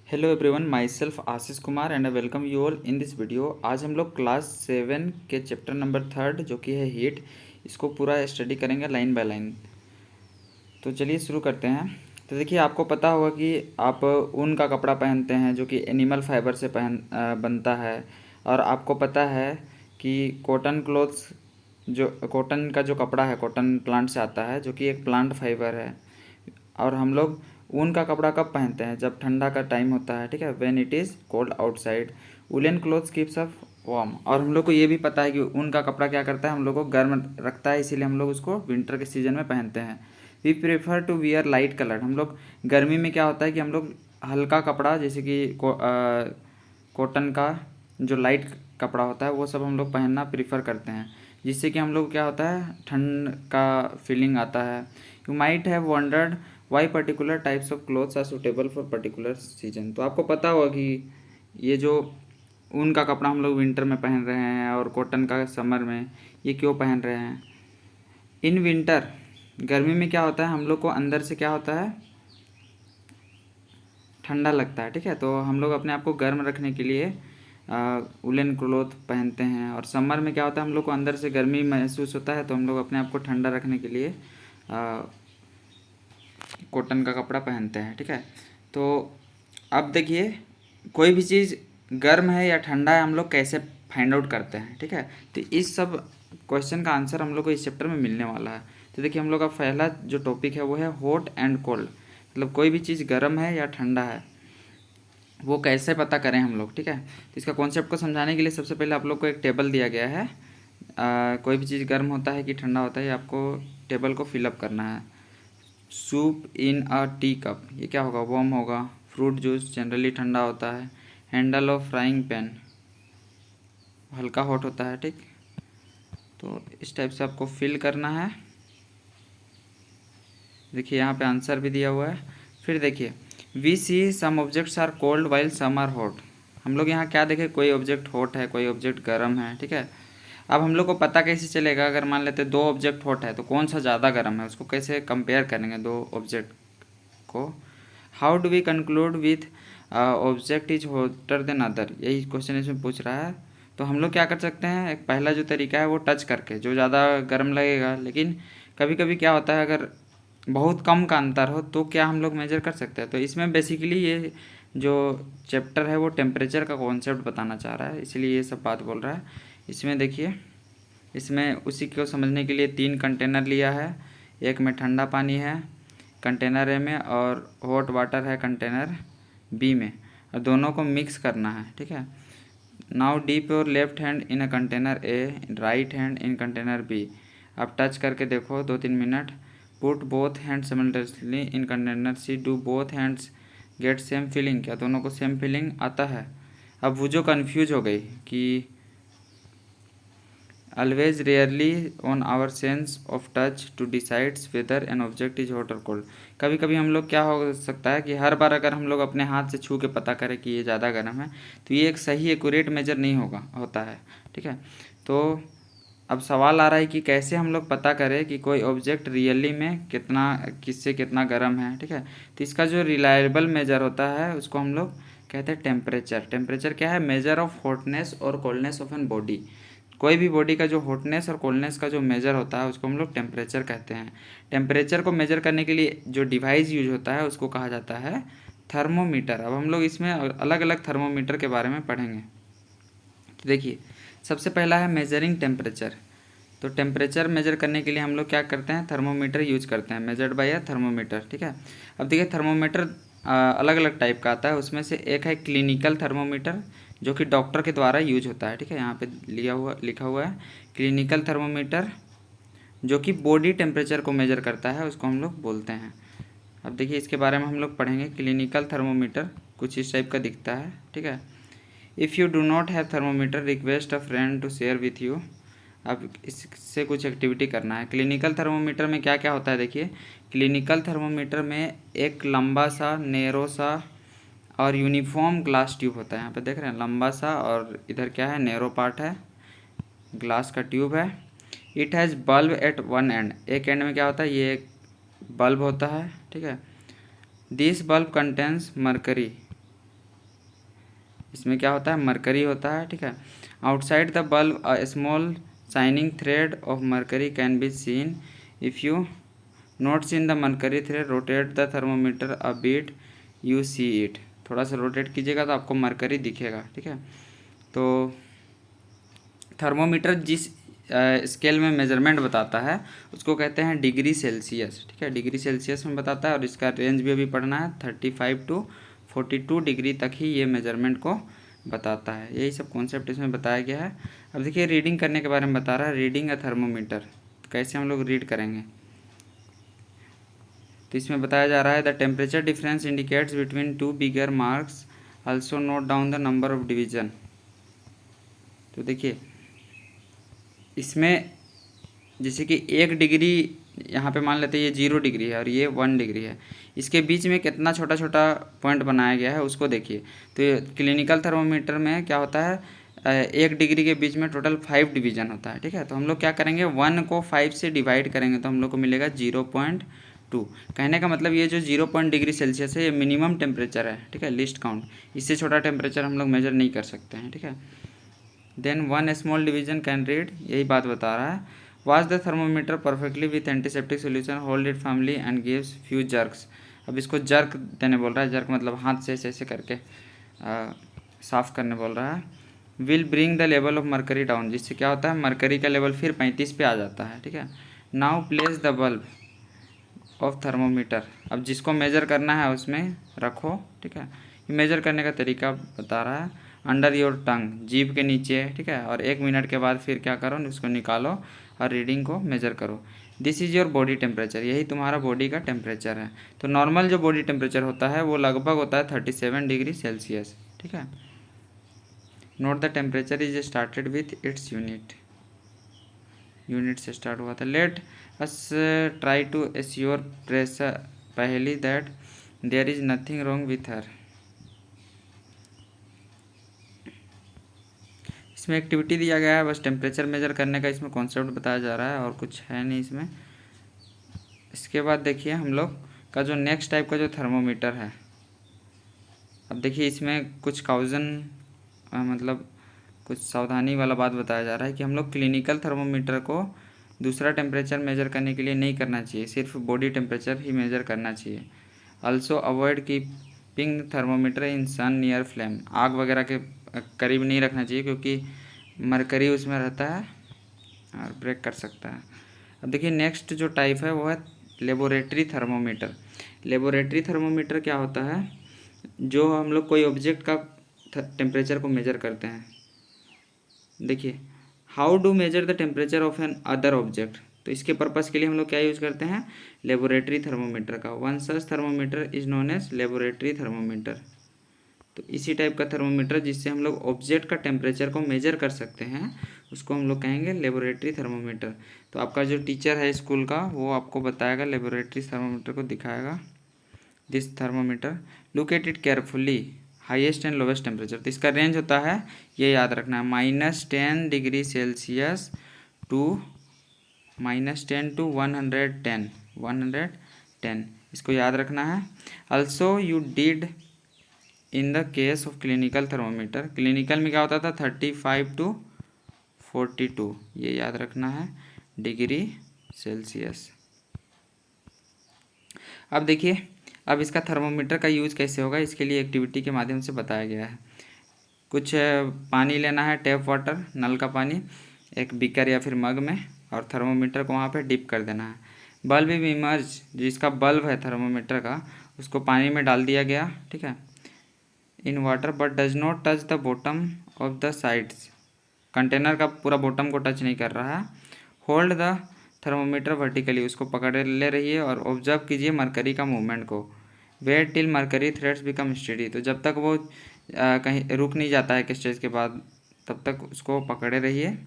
Hello everyone, my self Ashish Kumar and I welcome you all in this video. आज हम लोग class 7 के chapter number 3 जो कि है हीट, इसको पूरा स्टडी करेंगे लाइन बाय लाइन। तो चलिए शुरू करते हैं। तो देखिए, आपको पता होगा कि आप ऊन का कपड़ा पहनते हैं जो कि एनिमल फाइबर से बनता है। और आपको पता है कि कॉटन क्लोथ्स, जो कॉटन का जो कपड़ा है कॉटन प्लांट से आता है, जो कि एक प्लांट फाइबर है। और हम लोग ऊन का कपड़ा कब पहनते हैं? जब ठंडा का टाइम होता है, ठीक है, when it is cold outside. Woollen clothes keeps up warm. और हम लोग को ये भी पता है कि ऊन का कपड़ा क्या करता है, हम लोग को गर्म रखता है, इसीलिए हम लोग उसको विंटर के सीजन में पहनते हैं। We prefer to wear light colour. हम लोग गर्मी में क्या होता है कि हम लोग हल्का कपड़ा, जैसे कि कॉटन का जो लाइट कपड़ा होता है वो सब हम लोग पहनना प्रीफर करते हैं, जिससे कि हम लोग क्या होता है, ठंड का फीलिंग आता है। You might have wondered why particular types of clothes are suitable for particular season. तो आपको पता होगा कि ये जो ऊन का कपड़ा हम लोग विंटर में पहन रहे हैं और कॉटन का समर में, ये क्यों पहन रहे हैं। इन विंटर, गर्मी में क्या होता है, हम लोग को अंदर से क्या होता है, ठंडा लगता है, ठीक है। तो हम लोग अपने आप को गर्म रखने के लिए वुलन क्लोथ पहनते हैं। और समर में क्या होता है, हम लोग को अंदर से गर्मी महसूस होता है, तो हम लोग अपने आप को ठंडा रखने के लिए कॉटन का कपड़ा पहनते हैं, ठीक है। तो अब देखिए, कोई भी चीज़ गर्म है या ठंडा है हम लोग कैसे फाइंड आउट करते हैं, ठीक है। तो इस सब क्वेश्चन का आंसर हम लोग को इस चैप्टर में मिलने वाला है। तो देखिए, हम लोग का पहला जो टॉपिक है वो है हॉट एंड कोल्ड। मतलब कोई भी चीज़ गर्म है या ठंडा है वो कैसे पता करें हम लोग, ठीक है। तो इसका कॉन्सेप्ट को समझाने के लिए सबसे पहले आप लोग को एक टेबल दिया गया है। कोई भी चीज़ गर्म होता है कि ठंडा होता है, आपको टेबल को फिलअप करना है। सूप इन अ टी कप, ये क्या होगा, वार्म होगा। फ्रूट जूस जनरली ठंडा होता है। हैंडल ऑफ फ्राइंग पैन हल्का हॉट होता है, ठीक। तो इस टाइप से आपको फिल करना है। देखिए यहाँ पे आंसर भी दिया हुआ है। फिर देखिए, we see some objects are cold while some are hot. हम लोग यहाँ क्या देखें, कोई ऑब्जेक्ट हॉट है, कोई ऑब्जेक्ट गर्म है, ठीक है। अब हम लोग को पता कैसे चलेगा, अगर मान लेते दो ऑब्जेक्ट हॉट है तो कौन सा ज़्यादा गर्म है, उसको कैसे कंपेयर करेंगे दो ऑब्जेक्ट को। How do we conclude with object is hotter than other, यही क्वेश्चन इसमें पूछ रहा है। तो हम लोग क्या कर सकते हैं, एक पहला जो तरीका है वो टच करके, जो ज़्यादा गर्म लगेगा। लेकिन कभी कभी क्या होता है, अगर बहुत कम का अंतर हो तो क्या हम लोग मेजर कर सकते हैं। तो इसमें बेसिकली ये जो चैप्टर है वो टेम्परेचर का कॉन्सेप्ट बताना चाह रहा है, इसलिए ये सब बात बोल रहा है। इसमें देखिए, इसमें उसी को समझने के लिए 3 कंटेनर लिया है। एक में ठंडा पानी है कंटेनर ए में, और हॉट वाटर है कंटेनर बी में, और दोनों को मिक्स करना है, ठीक है। Now dip your left hand in a container A, right hand in container B. आप टच करके देखो 2-3 minute. Put both hand simultaneously in container C, do both hands get same feeling, क्या दोनों को सेम फीलिंग आता है। अब वो जो कन्फ्यूज हो गई कि always rarely on our sense of touch to decides whether an object is hot or cold। कभी कभी हम लोग क्या हो सकता है कि हर बार अगर हम लोग अपने हाथ से छू के पता करें कि ये ज़्यादा गर्म है, तो ये एक सही एक्यूरेट मेजर नहीं होता है, ठीक है। तो अब सवाल आ रहा है कि कैसे हम लोग पता करें कि कोई ऑब्जेक्ट रियली में कितना, किससे कितना गर्म है, ठीक है। तो इसका जो रिलायबल मेजर होता है उसको हम लोग कहते हैं टेम्परेचर। टेम्परेचर क्या है, मेजर ऑफ हॉटनेस और कोल्डनेस ऑफ एन बॉडी। कोई भी बॉडी का जो हॉटनेस और कोल्डनेस का जो मेजर होता है उसको हम लोग टेम्परेचर कहते हैं। टेम्परेचर को मेजर करने के लिए जो डिवाइस यूज होता है उसको कहा जाता है थर्मोमीटर। अब हम लोग इसमें अलग अलग थर्मोमीटर के बारे में पढ़ेंगे। तो देखिए, सबसे पहला है मेजरिंग टेम्परेचर। तो टेम्परेचर मेजर करने के लिए हम लोग क्या करते हैं, थर्मोमीटर यूज करते हैं, मेजर्ड बाय अ थर्मोमीटर, ठीक है। अब देखिए, थर्मोमीटर अलग अलग टाइप का आता है। उसमें से एक है क्लिनिकल थर्मोमीटर, जो कि डॉक्टर के द्वारा यूज होता है, ठीक है। यहाँ पे लिखा हुआ है क्लिनिकल थर्मोमीटर, जो कि बॉडी टेम्परेचर को मेजर करता है, उसको हम लोग बोलते हैं। अब देखिए, इसके बारे में हम लोग पढ़ेंगे। क्लिनिकल थर्मोमीटर कुछ इस टाइप का दिखता है, ठीक है। If you do not have thermometer, request a friend to share with you. अब इससे कुछ एक्टिविटी करना है। क्लिनिकल थर्मोमीटर में क्या क्या होता है, देखिए। क्लिनिकल थर्मोमीटर में एक लंबा सा, नेरो सा और यूनिफॉर्म ग्लास ट्यूब होता है। यहाँ पे देख रहे हैं, लंबा सा और इधर क्या है, नेरो पार्ट है, ग्लास का ट्यूब है। It has bulb at one end, एक एंड में क्या होता है, ये एक बल्ब होता है, ठीक है। दिस बल्ब कंटेंस मरकरी, इसमें क्या होता है, मरकरी होता है, ठीक है। Outside the bulb a small shining thread of mercury can be seen. If you not seen the mercury thread, rotate the thermometer a bit, you see it. थोड़ा सा रोटेट कीजिएगा तो आपको मरकरी दिखेगा, ठीक है। तो थर्मोमीटर जिस स्केल में मेजरमेंट बताता है उसको कहते हैं डिग्री सेल्सियस, ठीक है। डिग्री सेल्सियस में बताता है और इसका रेंज भी अभी पढ़ना है, 35 टू 42 डिग्री तक ही ये मेजरमेंट को बताता है। यही सब कॉन्सेप्ट इसमें बताया गया है। अब देखिए रीडिंग करने के बारे में बता रहा है, रीडिंग अ थर्मोमीटर, तो कैसे हम लोग रीड करेंगे। तो इसमें बताया जा रहा है the temperature difference indicates between two bigger marks, also note down the number of division. तो देखिए इसमें जैसे कि 1 डिग्री यहाँ पे मान लेते हैं, ये 0 डिग्री है और ये 1 डिग्री है, इसके बीच में कितना छोटा छोटा पॉइंट बनाया गया है उसको देखिए। तो ये क्लिनिकल थर्मोमीटर में क्या होता है, 1 डिग्री के बीच में टोटल 5 डिवीजन होता है, ठीक है। तो हम लोग क्या करेंगे, 1 को 5 से डिवाइड करेंगे तो हम लोग को मिलेगा 0.2। कहने का मतलब ये जो 0 डिग्री सेल्सियस है ये मिनिमम टेम्परेचर है, ठीक है, लिस्ट काउंट। इससे छोटा टेम्परेचर हम लोग मेजर नहीं कर सकते हैं, ठीक है। Then 1 small division can read, यही बात बता रहा है। Wash the thermometer perfectly with antiseptic solution, hold it firmly and gives few jerks. अब इसको जर्क देने बोल रहा है, जर्क मतलब हाथ से ऐसे ऐसे करके साफ़ करने बोल रहा है। Will bring the level of mercury down, जिससे क्या होता है, मरकरी का लेवल फिर 35 पे आ जाता है, ठीक है। Now place the bulb of thermometer, अब जिसको मेजर करना है उसमें रखो, ठीक है। ये मेजर करने का तरीका बता रहा है, अंडर योर टंग, जीभ के नीचे, ठीक है। और 1 मिनट के बाद फिर क्या करो, उसको निकालो और रीडिंग को मेजर करो। This is your body temperature, यही तुम्हारा बॉडी का टेम्परेचर है। तो नॉर्मल जो बॉडी टेम्परेचर होता है वो लगभग होता है 37 डिग्री सेल्सियस, ठीक है। Note the temperature is started with its unit से स्टार्ट हुआ था। Let us try to assure pressure पहली that there is nothing wrong with her. इसमें एक्टिविटी दिया गया है, बस टेम्परेचर मेजर करने का इसमें कॉन्सेप्ट बताया जा रहा है और कुछ है नहीं इसमें। इसके बाद देखिए हम लोग का जो नेक्स्ट टाइप का जो थर्मोमीटर है, अब देखिए इसमें कुछ मतलब कुछ सावधानी वाला बात बताया जा रहा है कि हम लोग क्लिनिकल थर्मोमीटर को दूसरा टेम्परेचर मेजर करने के लिए नहीं करना चाहिए, सिर्फ बॉडी टेम्परेचर ही मेजर करना चाहिए। ऑल्सो अवॉइड कीपिंग थर्मोमीटर इन सन नियर फ्लेम, आग वगैरह के करीब नहीं रखना चाहिए क्योंकि मरकरी उसमें रहता है और ब्रेक कर सकता है। अब देखिए नेक्स्ट जो टाइप है वो है लेबोरेटरी थर्मोमीटर। लेबोरेटरी थर्मोमीटर क्या होता है, जो हम लोग कोई ऑब्जेक्ट का टेम्परेचर को मेजर करते हैं। देखिए how do measure the temperature of an other object, तो इसके पर्पज़ के लिए हम लोग क्या यूज़ करते हैं, लेबोरेटरी थर्मोमीटर का। One such thermometer is known as laboratory thermometer. तो इसी टाइप का थर्मोमीटर जिससे हम लोग ऑब्जेक्ट का टेम्परेचर को मेजर कर सकते हैं उसको हम लोग कहेंगे लेबोरेटरी थर्मोमीटर। तो आपका जो टीचर है स्कूल का वो आपको बताएगा, लेबोरेटरी थर्मोमीटर को दिखाएगा। This thermometer look at it carefully, highest and lowest temperature, तो इसका रेंज होता है, ये याद रखना है, -10 डिग्री सेल्सियस टू -10 टू 110, इसको याद रखना है। Also you did in the case of clinical thermometer, clinical में क्या होता था 35 टू 42, ये याद रखना है डिग्री सेल्सियस। अब देखिए अब इसका थर्मोमीटर का यूज़ कैसे होगा, इसके लिए एक्टिविटी के माध्यम से बताया गया है। कुछ पानी लेना है, टैप वाटर, नल का पानी, एक बीकर या फिर मग में, और थर्मोमीटर को वहाँ पे डिप कर देना है। बल्ब भी इमर्ज, जिसका बल्ब है थर्मोमीटर का उसको पानी में डाल दिया गया, ठीक है, in water but does not touch the bottom of the sides, container का पूरा बॉटम को टच नहीं कर रहा है। होल्ड द थर्मोमीटर वर्टिकली, उसको पकड़े ले रहिए और ऑब्जर्व कीजिए मरकरी का मूवमेंट को। Wait till mercury threads become steady, तो जब तक वो कहीं रुक नहीं जाता है एक स्टेज के बाद तब तक उसको पकड़े रहिए।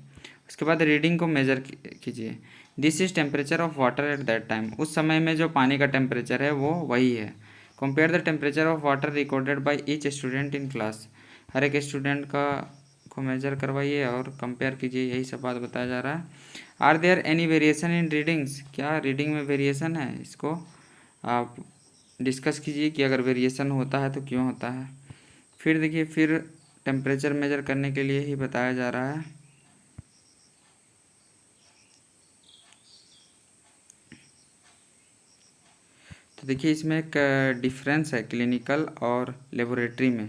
उसके बाद रीडिंग को मेजर कीजिए। This is temperature of water at that time, उस समय में जो पानी का टेम्परेचर है वो वही है। Compare the temperature of water recorded by each student in class, हर एक स्टूडेंट को मेजर करवाइए और कंपेयर कीजिए, यही सब बात बताया जा रहा है। Are there any variation in readings, क्या रीडिंग में वेरिएशन है, इसको आप डिस्कस कीजिए कि अगर वेरिएशन होता है तो क्यों होता है। फिर देखिए फिर टेम्परेचर मेजर करने के लिए ही बताया जा रहा है। तो देखिए इसमें एक डिफरेंस है क्लिनिकल और लेबोरेटरी में,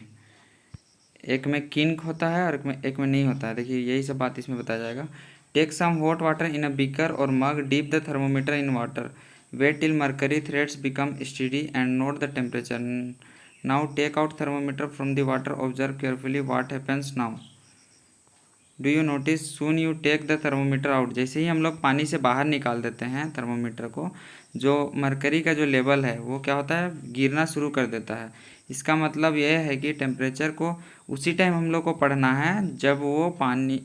एक में किंक होता है और एक में नहीं होता है। देखिए यही सब बात इसमें बताया जाएगा। Take some hot water in a beaker और mug, dip the thermometer in water, wait till mercury threads become steady and note the temperature. Now take out thermometer from the water, observe carefully what happens now. Do you notice soon you take the thermometer out, जैसे ही हम लोग पानी से बाहर निकाल देते हैं थर्मोमीटर को, जो मरकरी का जो लेवल है वो क्या होता है, गिरना शुरू कर देता है। इसका मतलब यह है कि टेम्परेचर को उसी टाइम हम लोग को पढ़ना है जब वो पानी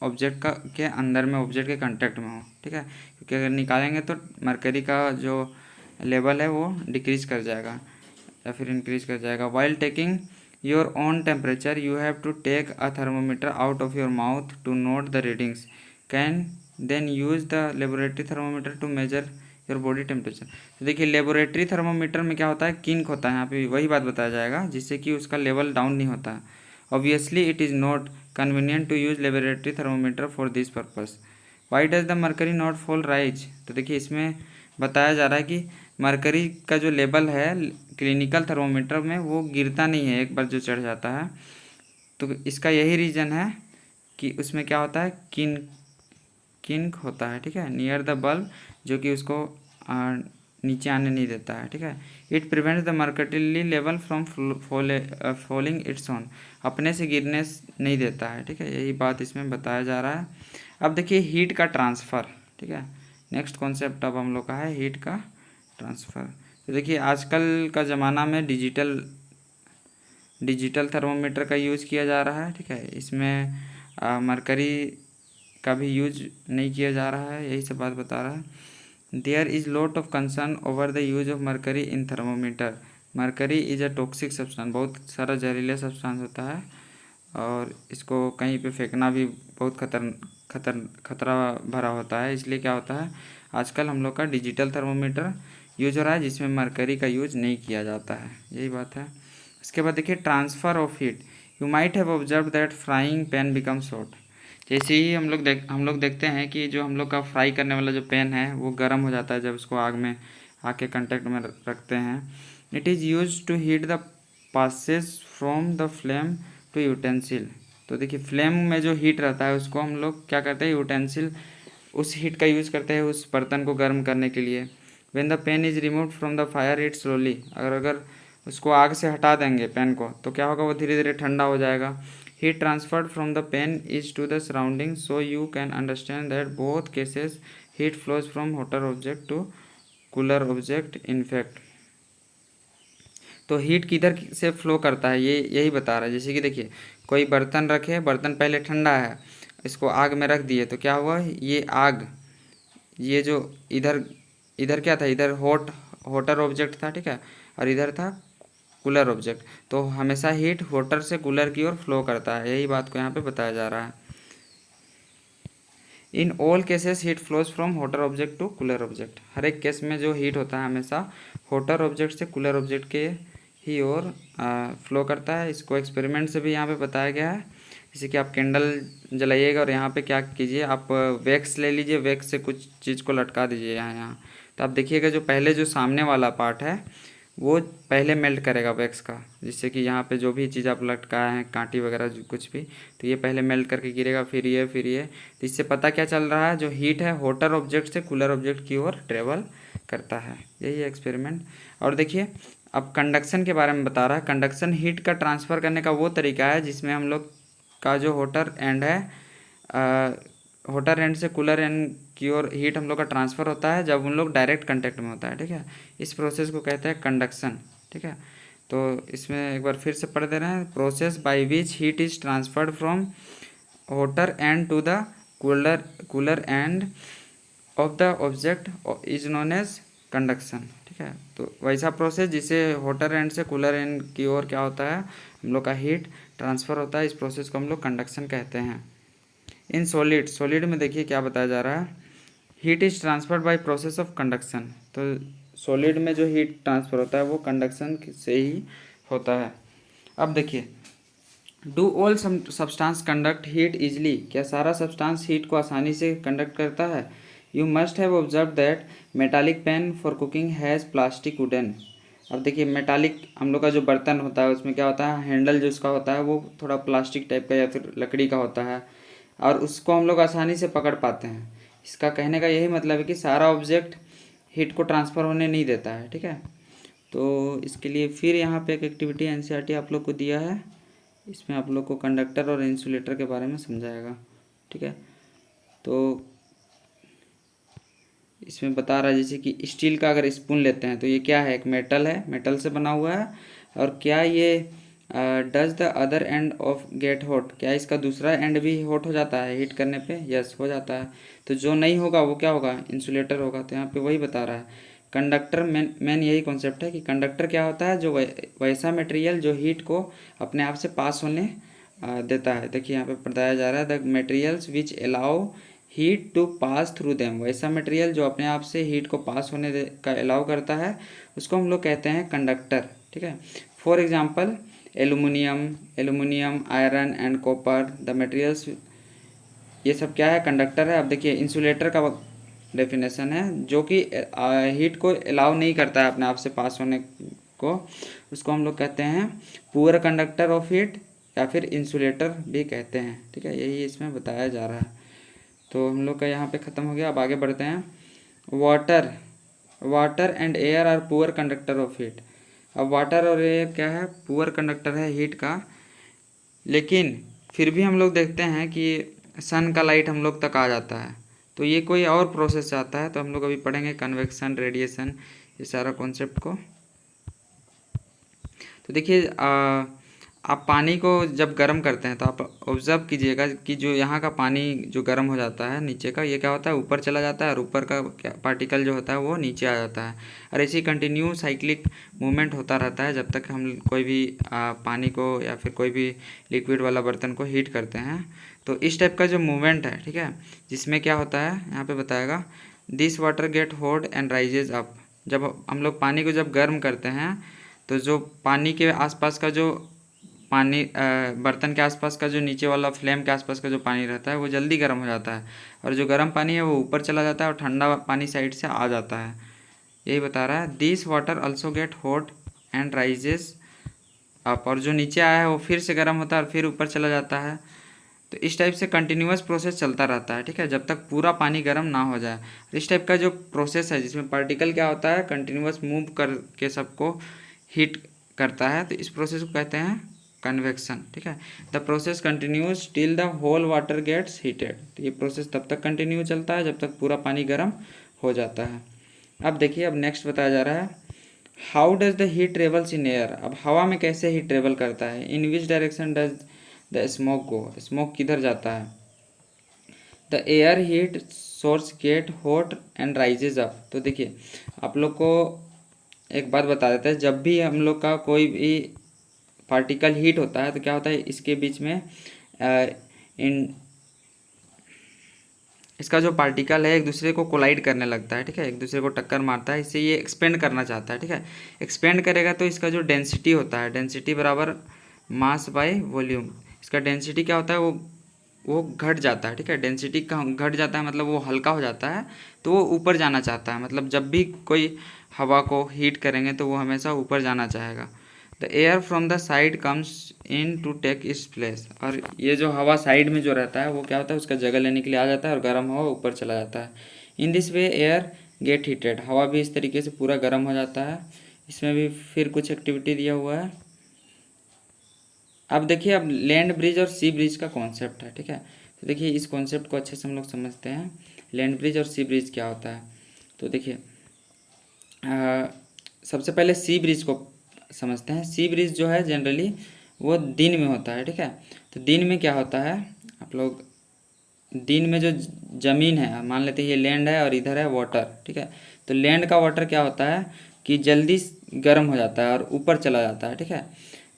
ऑब्जेक्ट का के अंदर में, ऑब्जेक्ट के कांटेक्ट में हो, ठीक है। क्योंकि अगर निकालेंगे तो मरकरी का जो लेवल है वो डिक्रीज कर जाएगा या फिर इंक्रीज कर जाएगा। While taking your own temperature you have to take a thermometer out of your mouth to note the readings, can then use the laboratory thermometer to measure your body temperature. तो देखिए laboratory thermometer में क्या होता है, kink होता है, यहाँ पे वही बात बताया जाएगा जिससे कि उसका लेवल डाउन नहीं होता है। Obviously it is not convenient to use laboratory thermometer for this purpose. Why does the mercury not fall rise. तो देखिए इसमें बताया जा रहा है कि मरकरी का जो लेवल है क्लिनिकल थर्मोमीटर में वो गिरता नहीं है एक बार जो चढ़ जाता है। तो इसका यही रीज़न है कि उसमें क्या होता है, किंक होता है, ठीक है, नियर द बल्ब, जो कि उसको नीचे आने नहीं देता है, ठीक है। It prevents the mercury level from falling its own, अपने से गिरने नहीं देता है, ठीक है। यही बात इसमें बताया जा रहा है। अब देखिए हीट का ट्रांसफ़र, ठीक है, नेक्स्ट कॉन्सेप्ट अब हम लोग का है हीट का ट्रांसफ़र। तो देखिए आजकल का ज़माना में डिजिटल थर्मोमीटर का यूज़ किया जा रहा है, ठीक है। इसमें मरकरी का भी यूज नहीं किया जा रहा है, यही सब बात बता रहा है। There is lot of concern over the use of mercury in thermometer. Mercury is a toxic substance, बहुत सारा जहरीला सब्सटेंस होता है और इसको कहीं पे फेंकना भी बहुत खतरा भरा होता है। इसलिए क्या होता है, आजकल हम लोग का डिजिटल थर्मोमीटर यूज हो रहा है जिसमें मरकरी का यूज नहीं किया जाता है, यही बात है। इसके बाद देखिए transfer of heat. You might have observe that frying pan becomes hot. जैसे ही हम लोग देखते हैं कि जो हम लोग का फ्राई करने वाला जो पैन है वो गर्म हो जाता है जब उसको आग में आके कांटेक्ट में रखते हैं। It is use to heat the passes from the flame to utensil. तो देखिए फ्लेम में जो हीट रहता है उसको हम लोग क्या करते हैं, यूटेंसिल, उस हीट का यूज़ करते हैं उस बर्तन को गर्म करने के लिए। When the pan is removed from the fire it slowly, अगर उसको आग से हटा देंगे पेन को तो क्या होगा, वो धीरे धीरे ठंडा हो जाएगा। Heat transferred from the pan is to the surrounding, so you can understand that both cases heat flows from hotter object to cooler object. In fact तो हीट किधर से फ्लो करता है ये यही बता रहा है। जैसे कि देखिए कोई बर्तन रखे, बर्तन पहले ठंडा है, इसको आग में रख दिए तो क्या हुआ, ये आग, ये जो इधर इधर क्या था, इधर हॉटर ऑब्जेक्ट था, ठीक है, और इधर था कूलर ऑब्जेक्ट। तो हमेशा हीट हॉटर से कूलर की ओर फ्लो करता है, यही बात को यहाँ पे बताया जा रहा है। In all cases heat flows from hotter object to cooler object. हर एक केस में जो हीट होता है हमेशा हॉटर ऑब्जेक्ट से कूलर ऑब्जेक्ट के ही ओर फ्लो करता है। इसको एक्सपेरिमेंट से भी यहाँ पे बताया गया है। जैसे कि आप कैंडल जलाइएगा और यहाँ पे क्या कीजिए, आप वैक्स ले लीजिए, वैक्स से कुछ चीज़ को लटका दीजिए यहाँ। तो आप देखिएगा जो पहले जो सामने वाला पार्ट है वो पहले मेल्ट करेगा वैक्स का, जिससे कि यहाँ पे जो भी चीज़ आप लटकाए हैं, कांटी वगैरह कुछ भी, तो ये पहले मेल्ट करके गिरेगा, फिर ये। तो इससे पता क्या चल रहा है, जो हीट है हॉटर ऑब्जेक्ट से कूलर ऑब्जेक्ट की ओर ट्रेवल करता है, यही एक्सपेरिमेंट। और देखिए अब कंडक्शन के बारे में बता रहा है। कंडक्शन हीट का ट्रांसफ़र करने का वो तरीका है जिसमें हम लोग का जो हॉटर एंड है, हॉटर एंड से कूलर एंड की ओर हीट हम लोग का ट्रांसफ़र होता है जब उन लोग डायरेक्ट कांटेक्ट में होता है, ठीक है। इस प्रोसेस को कहते हैं कंडक्शन, ठीक है। तो इसमें एक बार फिर से पढ़ दे रहे हैं। Process by which heat is transferred from hotter end to the cooler end of the object is known as conduction, ठीक है। तो वैसा प्रोसेस जिसे हॉटर एंड से कूलर एंड की ओर क्या होता है, हम लोग का हीट ट्रांसफ़र होता है, इस प्रोसेस को हम लोग कंडक्शन कहते हैं। इन सॉलिड में देखिए क्या बताया जा रहा है, heat is transferred by process of conduction. तो सॉलिड में जो हीट ट्रांसफ़र होता है वो कंडक्शन से ही होता है। अब देखिए do all substance conduct heat easily, क्या सारा सब्सटेंस हीट को आसानी से कंडक्ट करता है? You must have observe that metallic pan for cooking has plastic wooden. अब देखिए मेटालिक हम लोग का जो बर्तन होता है उसमें क्या होता है, हैंडल जो उसका होता है वो थोड़ा प्लास्टिक टाइप का या फिर लकड़ी का होता है, और उसको हम लोग आसानी से पकड़ पाते हैं। इसका कहने का यही मतलब है कि सारा ऑब्जेक्ट हीट को ट्रांसफ़र होने नहीं देता है, ठीक है। तो इसके लिए फिर यहाँ पे एक एक्टिविटी एनसीईआरटी आप लोग को दिया है, इसमें आप लोग को कंडक्टर और इंसुलेटर के बारे में समझाएगा, ठीक है। तो इसमें बता रहा है जैसे कि स्टील का अगर स्पून लेते हैं तो ये क्या है, एक मेटल है, मेटल से बना हुआ है, और क्या ये does the other end of get hot, क्या इसका दूसरा एंड भी हॉट हो जाता है हीट करने पे? यस हो जाता है। तो जो नहीं होगा वो क्या होगा, इंसुलेटर होगा। तो यहाँ पे वही बता रहा है कंडक्टर, मेन यही कॉन्सेप्ट है कि कंडक्टर क्या होता है, जो वैसा मटेरियल जो हीट को अपने आप से पास होने देता है। देखिए यहाँ पे बताया जा रहा है the materials which allow heat to pass through them, वैसा मटेरियल जो अपने आप से हीट को पास होने का अलाउ करता है उसको हम लोग कहते हैं कंडक्टर, ठीक है। For example aluminium iron and copper the materials, ये सब क्या है, कंडक्टर है। अब देखिए इंसुलेटर का डेफिनेशन है जो कि हीट को अलाउ नहीं करता है अपने आप से पास होने को, उसको हम लोग कहते हैं पुअर कंडक्टर ऑफ हीट या फिर इंसुलेटर भी कहते हैं, ठीक है। यही इसमें बताया जा रहा है। तो हम लोग का यहाँ पे ख़त्म हो गया। अब आगे बढ़ते हैं। Water and air are poor conductor of heat. अब वाटर और एयर क्या है, पुअर कंडक्टर है हीट का, लेकिन फिर भी हम लोग देखते हैं कि सन का लाइट हम लोग तक आ जाता है। तो ये कोई और प्रोसेस आता है, तो हम लोग अभी पढ़ेंगे कन्वेक्शन, रेडिएशन, ये सारा कॉन्सेप्ट को। तो देखिए आप पानी को जब गर्म करते हैं तो आप ऑब्ज़र्व कीजिएगा कि जो यहाँ का पानी जो गर्म हो जाता है नीचे का, ये क्या होता है, ऊपर चला जाता है, और ऊपर का क्या पार्टिकल जो होता है वो नीचे आ जाता है। और ऐसी कंटिन्यू साइक्लिक मूवमेंट होता रहता है जब तक हम कोई भी पानी को या फिर कोई भी लिक्विड वाला बर्तन को हीट करते हैं। तो इस टाइप का जो मूवमेंट है, ठीक है, जिसमें क्या होता है यहाँ पर बताएगा, this water gate hot and rises up. जब हम लोग पानी को जब गर्म करते हैं तो जो पानी के आसपास का जो पानी बर्तन के आसपास का जो नीचे वाला फ्लेम के आसपास का जो पानी रहता है वो जल्दी गर्म हो जाता है, और जो गर्म पानी है वो ऊपर चला जाता है और ठंडा पानी साइड से आ जाता है। यही बता रहा है this water also gate hot and rises up, और जो नीचे आया है वो फिर से गर्म होता है और फिर ऊपर चला जाता है। तो इस टाइप से कंटिन्यूअस प्रोसेस चलता रहता है, ठीक है, जब तक पूरा पानी गर्म ना हो जाए। इस टाइप का जो प्रोसेस है जिसमें पार्टिकल क्या होता है, कंटिन्यूअस मूव करके सबको हीट करता है, तो इस प्रोसेस को कहते हैं कन्वेक्शन, ठीक है। The process continues till the whole water gets heated. तो ये प्रोसेस तब तक कंटिन्यू चलता है जब तक पूरा पानी गर्म हो जाता है। अब देखिए, अब नेक्स्ट बताया जा रहा है how does the heat travels in air. अब हवा में कैसे हीट ट्रेवल करता है, in which direction does the smoke go, smoke किधर जाता है। The air heat source get hot and rises up. तो देखिए आप लोग को एक बात बता देते हैं, जब भी हम लोग का कोई भी पार्टिकल हीट होता है तो क्या होता है, इसके बीच में इन इसका जो पार्टिकल है एक दूसरे को कोलाइड करने लगता है, ठीक है, एक दूसरे को टक्कर मारता है, इससे ये एक्सपेंड करना चाहता है, ठीक है। एक्सपेंड करेगा तो इसका जो डेंसिटी होता है, डेंसिटी बराबर मास बाय वॉल्यूम, इसका डेंसिटी क्या होता है, वो घट जाता है, ठीक है। डेंसिटी का घट जाता है मतलब वो हल्का हो जाता है, तो वो ऊपर जाना चाहता है। मतलब जब भी कोई हवा को हीट करेंगे तो वो हमेशा ऊपर जाना चाहेगा। The air from the side comes in to take its place, और ये जो हवा साइड में जो रहता है वो क्या होता है, उसका जगह लेने के लिए आ जाता है और गर्म हवा ऊपर चला जाता है। In this way air gate heated, हवा भी इस तरीके से पूरा गर्म हो जाता है। इसमें भी फिर कुछ एक्टिविटी दिया हुआ है। अब देखिए, अब लैंड ब्रिज और सी ब्रिज का कॉन्सेप्ट है, ठीक है। तो देखिए इस कॉन्सेप्ट को अच्छे से हम लोग समझते हैं, लैंड ब्रिज और सी ब्रिज क्या होता है। तो देखिए सबसे पहले सी ब्रिज को समझते हैं। सी ब्रिज जो है जनरली वो दिन में होता है, ठीक है। तो दिन में क्या होता है, आप लोग दिन में जो ज़मीन है, मान लेते हैं ये लैंड है और इधर है वाटर, ठीक है। तो लैंड का वाटर क्या होता है कि जल्दी गर्म हो जाता है और ऊपर चला जाता है, ठीक है।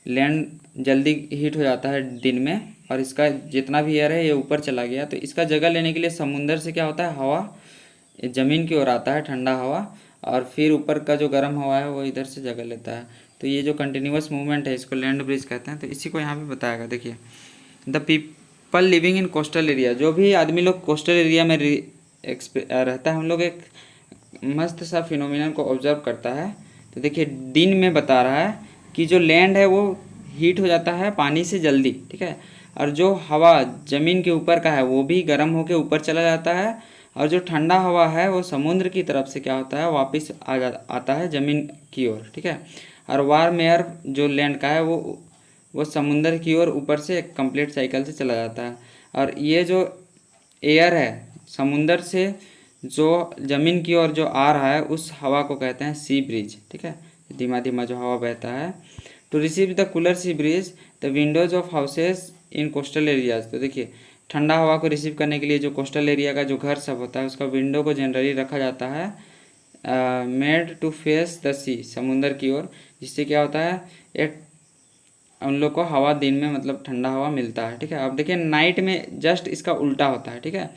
लैंड जल्दी हीट हो जाता है दिन में, और इसका जितना भी एयर है ये ऊपर चला गया, तो इसका जगह लेने के लिए समुंदर से क्या होता है, हवा ज़मीन की ओर आता है, ठंडा हवा, और फिर ऊपर का जो गर्म हवा है वो इधर से जगह लेता है। तो ये जो कंटिन्यूअस मूवमेंट है इसको लैंड ब्रिज कहते हैं। तो इसी को यहाँ पे बताएगा। देखिए, the people living in coastal area, जो भी आदमी लोग कोस्टल एरिया में रहता है, हम लोग एक मस्त सा फिनोमिनन को ऑब्जर्व करता है। तो देखिए, दिन में बता रहा है कि जो लैंड है वो हीट हो जाता है पानी से जल्दी, ठीक है, और जो हवा ज़मीन के ऊपर का है वो भी गर्म होकर ऊपर चला जाता है, और जो ठंडा हवा है वो समुद्र की तरफ से क्या होता है, वापस आता है ज़मीन की ओर, ठीक है। और वार्म एयर जो लैंड का है वो समुद्र की ओर ऊपर से एक कंप्लीट साइकिल से चला जाता है। और ये जो एयर है समुंदर से जो ज़मीन की ओर जो आ रहा है उस हवा को कहते हैं सी ब्रिज, ठीक है, धीमा धीमा जो हवा बहता है। To receive the cooler sea breeze the windows of houses in coastal areas. तो देखिए, ठंडा हवा को रिसीव करने के लिए जो कोस्टल एरिया का जो घर सब होता है उसका विंडो को जनरली रखा जाता है मेड टू फेस द सी, समुंदर की ओर, जिससे क्या होता है, एक उन लोग को हवा दिन में मतलब ठंडा हवा मिलता है, ठीक है। अब देखिए, नाइट में जस्ट इसका उल्टा होता है, ठीक है।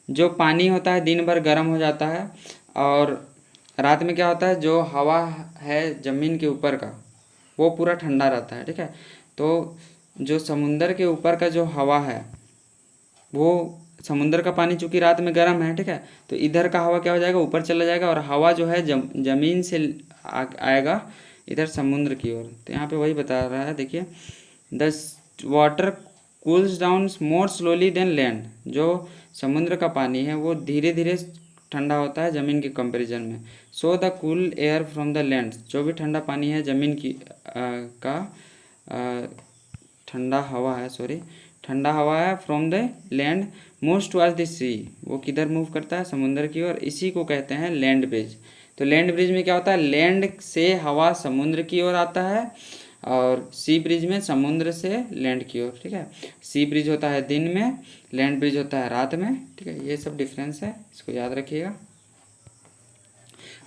जो पानी होता है दिन भर गर्म हो जाता है, और रात में क्या होता है, जो हवा है ज़मीन के ऊपर का वो पूरा ठंडा रहता है, ठीक है। तो जो समुंदर के ऊपर का जो हवा है वो समुंदर का पानी चूँकि रात में गर्म है, ठीक है, तो इधर का हवा क्या हो जाएगा, ऊपर चला जाएगा, और हवा जो है ज़मीन से आएगा इधर समुद्र की ओर। तो यहाँ पे वही बता रहा है। देखिए, the water cools down more slowly than land, जो समुद्र का पानी है वो धीरे धीरे ठंडा होता है ज़मीन के कंपैरिजन में। So the cool air from the land, जो भी ठंडा पानी है ज़मीन की ठंडा हवा है, ठंडा हवा है from the land moves towards the sea, वो किधर मूव करता है, समुद्र की ओर। इसी को कहते हैं लैंड ब्रिज। तो लैंड ब्रिज में क्या होता है, लैंड से हवा समुद्र की ओर आता है, और सी ब्रिज में समुद्र से लैंड की ओर, ठीक है। सी ब्रिज होता है दिन में, लैंड ब्रिज होता है रात में, ठीक है। ये सब डिफरेंस है, इसको याद रखिएगा।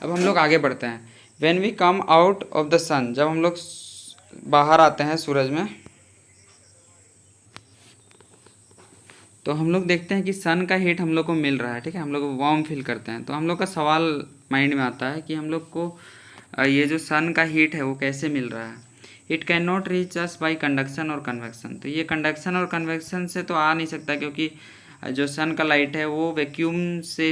अब हम लोग आगे बढ़ते हैं। When we come out of the sun, जब हम लोग बाहर आते हैं सूरज में, तो हम लोग देखते हैं कि सन का हीट हम लोग को मिल रहा है, ठीक है, हम लोग वार्म फील करते हैं। तो हम लोग का सवाल माइंड में आता है कि हम लोग को ये जो सन का हीट है वो कैसे मिल रहा है। It can not reach us by conduction और कन्वेक्शन। तो ये कंडक्शन और कन्वेक्शन से तो आ नहीं सकता, क्योंकि जो सन का लाइट है वो वैक्यूम से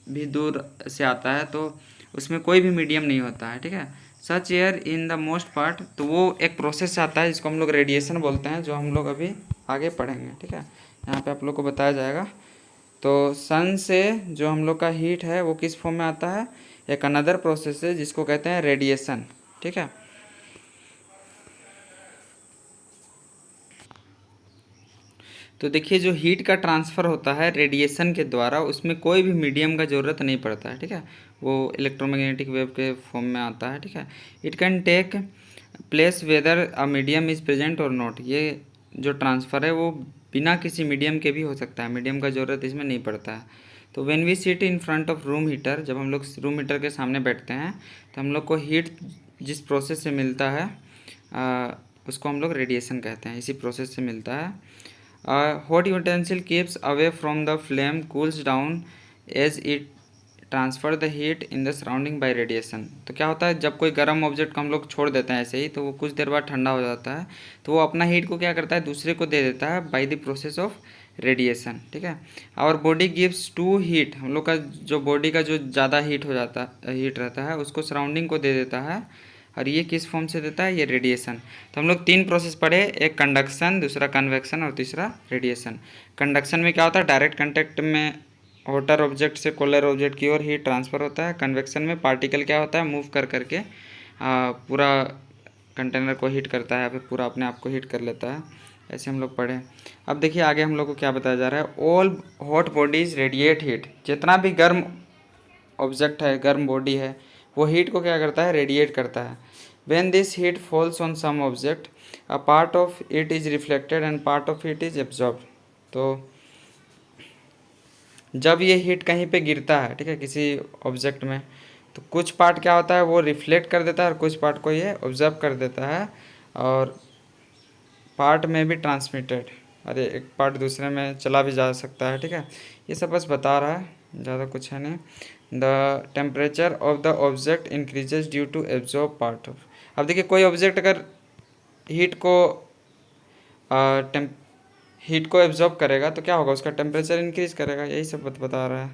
भी दूर से आता है, तो उसमें कोई भी मीडियम नहीं होता है, ठीक है। Such air in the most part, तो वो एक प्रोसेस से आता है जिसको हम लोग रेडिएशन बोलते हैं, जो हम लोग अभी आगे पढ़ेंगे, ठीक है। यहाँ पे आप लोग को बताया जाएगा। तो सन से जो हम लोग का हीट है वो किस फॉर्म में आता है, एक अनदर प्रोसेस है जिसको कहते हैं रेडिएशन, ठीक है। तो देखिए, जो हीट का ट्रांसफ़र होता है रेडिएशन के द्वारा, उसमें कोई भी मीडियम का ज़रूरत नहीं पड़ता है, ठीक है, वो इलेक्ट्रोमैग्नेटिक वेव के फॉर्म में आता है, ठीक है। It can take place whether a medium is present or not. ये जो ट्रांसफ़र है वो बिना किसी मीडियम के भी हो सकता है, मीडियम का ज़रूरत इसमें नहीं पड़ता है। तो when we sit in front of room heater, जब हम लोग रूम हीटर के सामने बैठते हैं तो हम लोग को हीट जिस प्रोसेस से मिलता है उसको हम लोग रेडिएशन कहते हैं, इसी प्रोसेस से मिलता है। Hot utensil keeps away from the flame cools down as it transfer the heat in the surrounding by radiation. तो क्या होता है, जब कोई गर्म ऑब्जेक्ट को हम लोग छोड़ देते हैं ऐसे ही, तो वो कुछ देर बाद ठंडा हो जाता है, तो वो अपना हीट को क्या करता है, दूसरे को दे देता है by the process of radiation, ठीक है। Our body gives to heat, हम लोग का जो बॉडी का जो ज़्यादा हीट हो जाता हीट रहता है उसको सराउंडिंग को दे देता है, और ये किस फॉर्म से देता है, ये रेडिएशन। तो हम लोग 3 प्रोसेस पढ़े, एक कंडक्शन, दूसरा कन्वेक्शन और तीसरा रेडिएशन। कंडक्शन में क्या होता है, डायरेक्ट कंटेक्ट में हॉटर ऑब्जेक्ट से कोलर ऑब्जेक्ट की ओर हीट ट्रांसफ़र होता है। कन्वेक्शन में पार्टिकल क्या होता है, मूव कर करके पूरा कंटेनर को हीट करता है, फिर पूरा अपने आप को हीट कर लेता है। ऐसे हम लोग पढ़े। अब देखिए आगे हम लोग को क्या बताया जा रहा है, all hot bodies radiate heat. जितना भी गर्म ऑब्जेक्ट है, गर्म बॉडी है, वो हीट को क्या करता है, रेडिएट करता है। When this heat falls on some object a part of it is reflected and part of it is absorb. तो जब ये हीट कहीं पे गिरता है, ठीक है, किसी ऑब्जेक्ट में, तो कुछ पार्ट क्या होता है वो रिफ्लेक्ट कर देता है और कुछ पार्ट को ये ऑब्जर्व कर देता है, और पार्ट में भी ट्रांसमिटेड, अरे एक पार्ट दूसरे में चला भी जा सकता है, ठीक है। ये सब बस बता रहा है, ज़्यादा कुछ है नहीं। The temperature of the object increases due to absorb part of. अब देखिए कोई ऑब्जेक्ट अगर हीट को हीट को एब्जॉर्ब करेगा तो क्या होगा, उसका टेम्परेचर इंक्रीज करेगा, यही सब बता रहा है।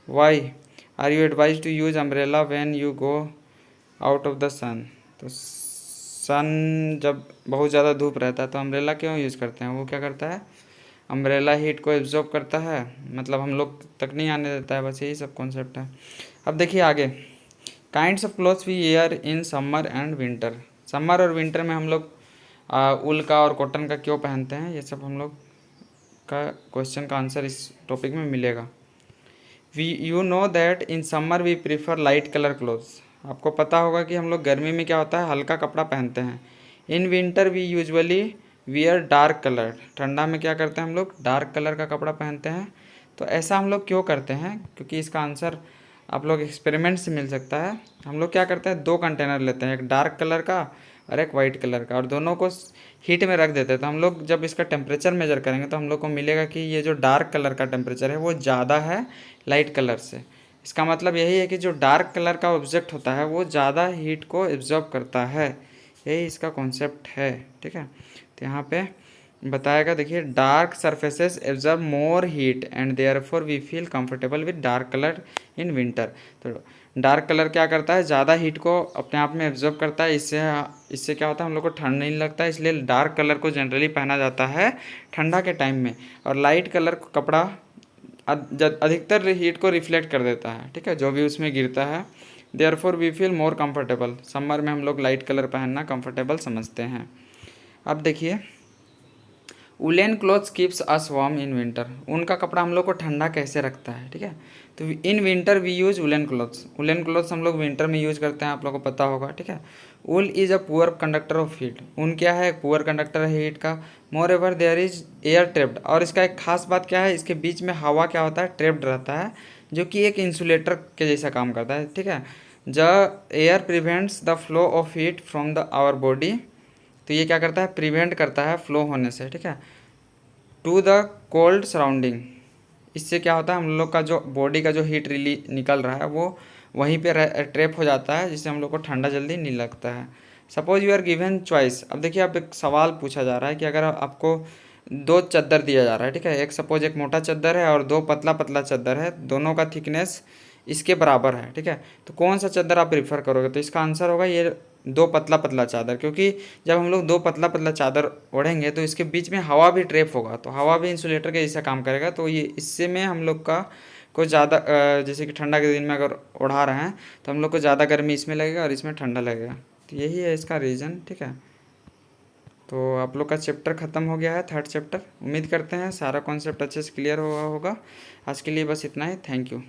Why are you advise to use umbrella when you go out of the sun. तो सन जब बहुत ज़्यादा धूप रहता है तो अम्ब्रेला क्यों यूज़ करते हैं, वो क्या करता है, अम्ब्रेला हीट को एब्जॉर्ब करता है, मतलब हम लोग तक नहीं आने देता है, बस यही सब कॉन्सेप्ट है। अब देखिए आगे, kinds of clothes we wear in summer and winter. Summer और विंटर में हम लोग ऊल का और कॉटन का क्यों पहनते हैं, ये सब हम लोग का क्वेश्चन का आंसर इस टॉपिक में मिलेगा। You know that in summer we prefer light colour clothes. आपको पता होगा कि हम लोग गर्मी में क्या होता है, हल्का कपड़ा पहनते हैं। In winter we usually wear dark colour. ठंडा में क्या करते हैं हम लोग, डार्क कलर का कपड़ा पहनते हैं। तो ऐसा हम लोग क्यों करते हैं, क्योंकि इसका आंसर आप लोग एक्सपेरिमेंट से मिल सकता है। हम लोग क्या करते हैं, 2 कंटेनर लेते हैं, एक डार्क कलर का और एक वाइट कलर का, और दोनों को हीट में रख देते हैं। तो हम लोग जब इसका टेम्परेचर मेजर करेंगे तो हम लोग को मिलेगा कि ये जो डार्क कलर का टेम्परेचर है वो ज़्यादा है लाइट कलर से। इसका मतलब यही है कि जो डार्क कलर का ऑब्जेक्ट होता है वो ज़्यादा हीट को एब्जॉर्ब करता है, यही इसका कॉन्सेप्ट है। ठीक है, तो यहाँ पे बताएगा, देखिए dark surfaces absorb more heat and therefore we feel comfortable with dark colour in winter. तो डार्क कलर क्या करता है, ज़्यादा हीट को अपने आप में एब्जॉर्ब करता है, इससे क्या होता है, हम लोग को ठंड नहीं लगता है, इसलिए डार्क कलर को जनरली पहना जाता है ठंडा के टाइम में। और लाइट कलर कपड़ा अधिकतर हीट को रिफ्लेक्ट कर देता है, ठीक है, जो भी उसमें गिरता है। Therefore we feel more comfortable. Summer में हम लोग लाइट कलर पहनना कंफर्टेबल समझते हैं। अब देखिए, woollen clothes keeps us warm in winter. ऊन का कपड़ा हम लोग को ठंडा कैसे रखता है, ठीक है। तो in winter we use woollen clothes. Woollen clothes हम लोग विंटर में यूज करते हैं, आप लोगों को पता होगा, ठीक है। Wool is a poor conductor of heat. ऊन क्या है, पुअर कंडक्टर है हीट का। Moreover there is air trapped. और इसका एक खास बात क्या है, इसके बीच में हवा क्या होता है, ट्रेप्ड रहता है, जो कि एक इंसुलेटर के जैसा काम करता है, ठीक है। The air prevents the flow of heat from the our body. तो ये क्या करता है, प्रिवेंट करता है फ्लो होने से, ठीक है, टू द कोल्ड सराउंडिंग। इससे क्या होता है, हम लोग का जो बॉडी का जो हीट निकल रहा है वो वहीं पे ट्रैप हो जाता है, जिससे हम लोग को ठंडा जल्दी नहीं लगता है। Suppose you are given choice. अब देखिए, अब एक सवाल पूछा जा रहा है कि अगर आपको 2 चद्दर दिया जा रहा है, ठीक है, एक सपोज एक मोटा चद्दर है और 2 पतला पतला चद्दर है, दोनों का थिकनेस इसके बराबर है, ठीक है, तो कौन सा चद्दर आप प्रीफर करोगे। तो इसका आंसर होगा ये 2 पतला पतला चादर, क्योंकि जब हम लोग 2 पतला पतला चादर ओढ़ेंगे तो इसके बीच में हवा भी ट्रैप होगा, तो हवा भी इंसुलेटर के जैसा काम करेगा। तो ये इससे में हम लोग का को ज़्यादा जैसे कि ठंडा के दिन में अगर ओढ़ा रहे हैं तो हम लोग को ज़्यादा गर्मी इसमें लगेगा और इसमें ठंडा लगेगा। तो यही है इसका रीज़न, ठीक है। तो आप लोग का चैप्टर ख़त्म हो गया है, 3rd चैप्टर। उम्मीद करते हैं सारा कॉन्सेप्ट अच्छे से क्लियर हुआ होगा। आज के लिए बस इतना ही, थैंक यू।